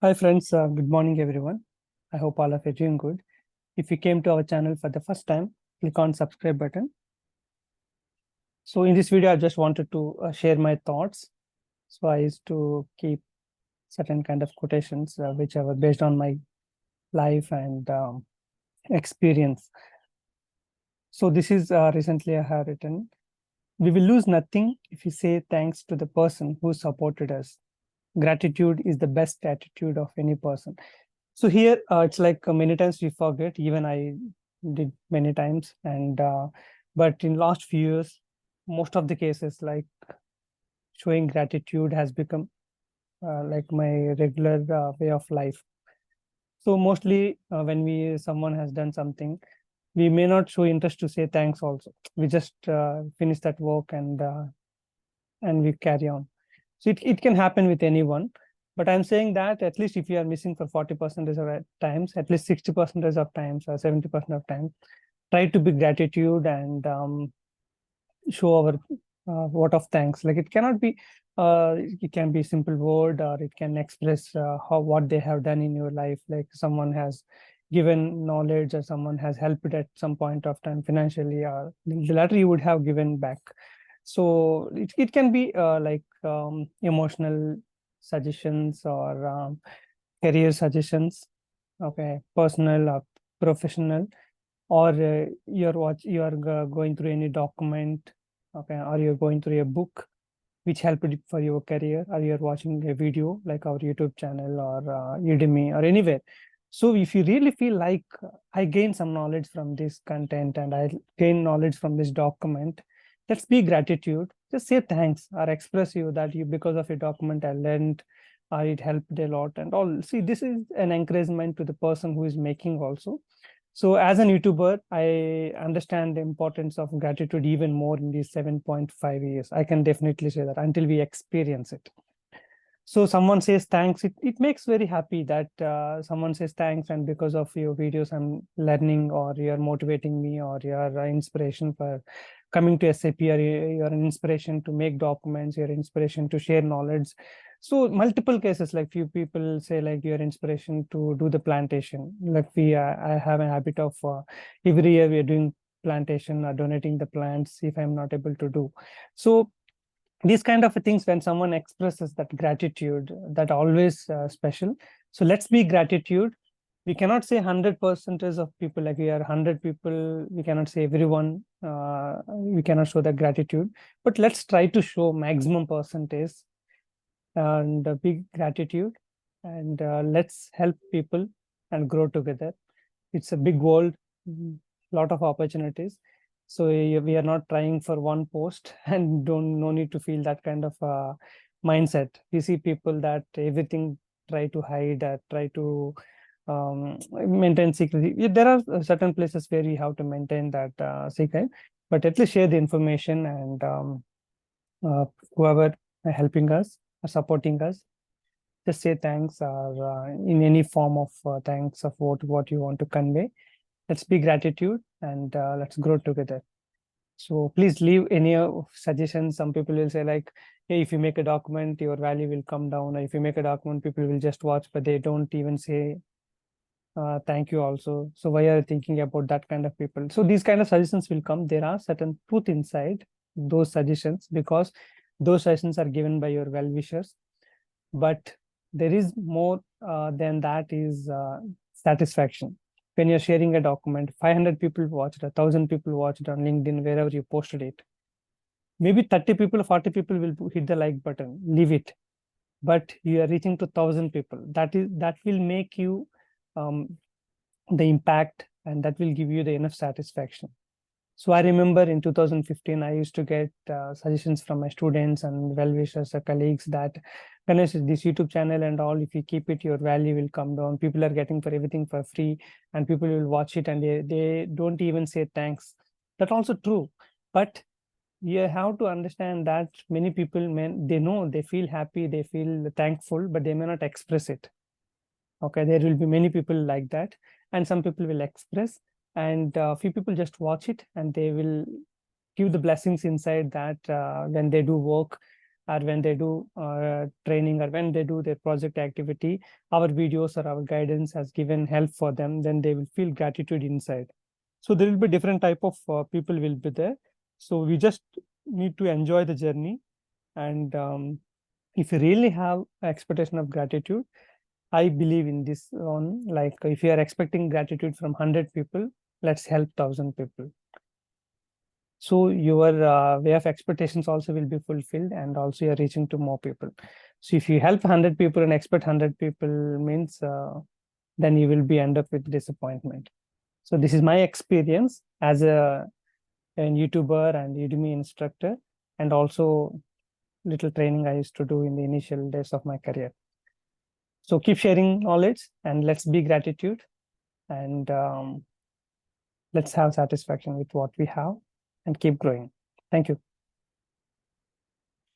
Hi friends, good morning everyone. I hope all of you are doing good. If you came to our channel for the first time, click on subscribe button. So in this video, I just wanted to share my thoughts. So I used to keep certain kind of quotations which are based on my life and experience. So this is recently I have written, we will lose nothing if you say thanks to the person who supported us. Gratitude is the best attitude of any person. So here it's like many times we forget, even I did many times. And but in last few years, most of the cases like showing gratitude has become like my regular way of life. So mostly when someone has done something, we may not show interest to say thanks also. We just finish that work and we carry on. So it can happen with anyone. But I'm saying that at least if you are missing for 40% of times, at least 60% of times or 70% of times, try to be gratitude and show our vote of thanks. Like it cannot be, it can be simple word or it can express what they have done in your life. Like someone has given knowledge or someone has helped at some point of time financially, or the latter you would have given back. So it can be like emotional suggestions or career suggestions, okay, personal or professional, or you are going through any document, okay, or you're going through a book which helped for your career, or you're watching a video like our YouTube channel or Udemy or anywhere. So if you really feel like I gain some knowledge from this content and I gain knowledge from this document, let's be gratitude. Just say thanks or express you that you, because of your document I learned, or it helped a lot and all. See, this is an encouragement to the person who is making also. So as an YouTuber, I understand the importance of gratitude even more in these 7.5 years. I can definitely say that until we experience it. So someone says thanks, it makes very happy that someone says thanks, and because of your videos I'm learning, or you're motivating me, or you're inspiration for coming to SAP, or you're an inspiration to make documents, you're inspiration to share knowledge. So multiple cases, like few people say like you're inspiration to do the plantation. Like I have a habit of every year we are doing plantation or donating the plants if I'm not able to do. So these kind of things, when someone expresses that gratitude, that always special. So let's be gratitude. We cannot say 100% of people, like we are 100 people, we cannot say everyone, we cannot show that gratitude, but let's try to show maximum percentage and big gratitude, and let's help people and grow together. It's a big world, lot of opportunities. So we are not trying for one post and don't no need to feel that kind of mindset. We see people that everything try to hide, try to maintain secrecy. There are certain places where you have to maintain that secret, but at least share the information, and uh, whoever helping us or supporting us, just say thanks, or in any form of thanks of what you want to convey. Let's be gratitude, and let's grow together. So please leave any suggestions. Some people will say like, hey, if you make a document, your value will come down, or if you make a document, people will just watch, but they don't even say thank you also. So why are you thinking about that kind of people? So these kind of suggestions will come. There are certain truth inside those suggestions, because those suggestions are given by your well-wishers. But there is more than that, is satisfaction. When you're sharing a document, 500 people watched, 1,000 people watched on LinkedIn, wherever you posted it. Maybe 30 people, 40 people will hit the like button, leave it. But you are reaching to 1,000 people. That will make you the impact, and that will give you the enough satisfaction. So I remember in 2015, I used to get suggestions from my students and well-wishers or colleagues that, Ganesh, this YouTube channel and all, if you keep it, your value will come down. People are getting for everything for free, and people will watch it and they don't even say thanks. That's also true. But you have to understand that many people, they know, they feel happy, they feel thankful, but they may not express it. Okay, there will be many people like that, and some people will express, and few people just watch it and they will give the blessings inside that when they do work, or when they do training, or when they do their project activity, our videos or our guidance has given help for them, then they will feel gratitude inside. So there will be different type of people will be there. So we just need to enjoy the journey. And if you really have expectation of gratitude, I believe in this one. Like if you are expecting gratitude from 100 people, let's help 1,000 people. So your way of expectations also will be fulfilled, and also you're reaching to more people. So if you help 100 people and expect 100 people means, then you will be end up with disappointment. So this is my experience as a YouTuber and Udemy instructor, and also little training I used to do in the initial days of my career. So keep sharing knowledge, and let's be gratitude, and let's have satisfaction with what we have and keep growing. Thank you.